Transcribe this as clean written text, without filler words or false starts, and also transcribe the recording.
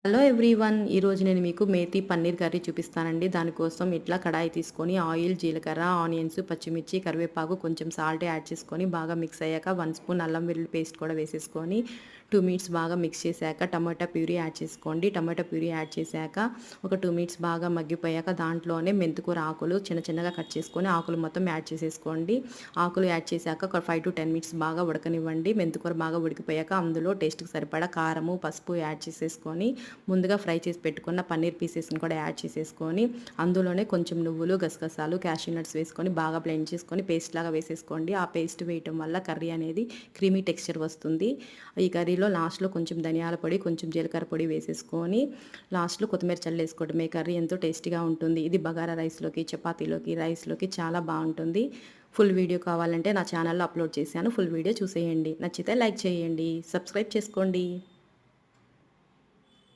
Hello everyone, ఈరోజు నేను మీకు మేతి పన్నీర్ కర్రీ చూపిస్తానండి. దానికోసం ఇట్లా కడాయి తీసుకొని ఆయిల్, జీలకర్ర, ఆనియన్స్, పచ్చిమిర్చి, కరివేపాకు, కొంచెం సాల్ట్ యాడ్ చేసుకొని బాగా మిక్స్ అయ్యాక 1 స్పూన్ అల్లం వెల్లుల్లి పేస్ట్ కూడా వేసేసుకొని 2 మినిట్స్ బాగా మిక్స్ చేశాక టమాటా ప్యూరీ యాడ్ చేసుకోండి. టమాటా ప్యూరీ యాడ్ చేశాక ఒక 2 మినిట్స్ బాగా మగ్గిపోయాక దాంట్లోనే మెంతికూర ఆకులు చిన్న చిన్నగా కట్ చేసుకొని ఆకులు మొత్తం యాడ్ చేసేసుకోండి. ఆకులు యాడ్ చేశాక ఒక 5 to 10 మినిట్స్ బాగా ఉడకనివ్వండి. మెంతికూర బాగా ఉడికిపోయాక అందులో టేస్ట్కి సరిపడా కారము, పసుపు యాడ్ చేసేసుకొని ముందుగా ఫ్రై చేసి పెట్టుకున్న పన్నీర్ పీసెస్ని కూడా యాడ్ చేసేసుకొని అందులోనే కొంచెం నువ్వులు, గసగసాలు, క్యాషూ నట్స్ వేసుకొని బాగా బ్లెండ్ చేసుకొని పేస్ట్ లాగా వేసేసుకోండి. ఆ పేస్ట్ వేయటం వల్ల కర్రీ అనేది క్రీమీ టెక్స్చర్ వస్తుంది. ఈ కర్రీలో లాస్ట్లో కొంచెం ధనియాల పొడి, కొంచెం జీలకర్ర పొడి వేసేసుకొని లాస్ట్లో కొత్తిమీర చల్లేసుకోవడమే. కర్రీ ఎంతో టేస్టీగా ఉంటుంది. ఇది బగారా రైస్లోకి, చపాతీలోకి, రైస్లోకి చాలా బాగుంటుంది. ఫుల్ వీడియో కావాలంటే నా ఛానల్లో అప్లోడ్ చేశాను. ఫుల్ వీడియో చూసేయండి. నచ్చితే లైక్ చేయండి, సబ్స్క్రైబ్ చేసుకోండి.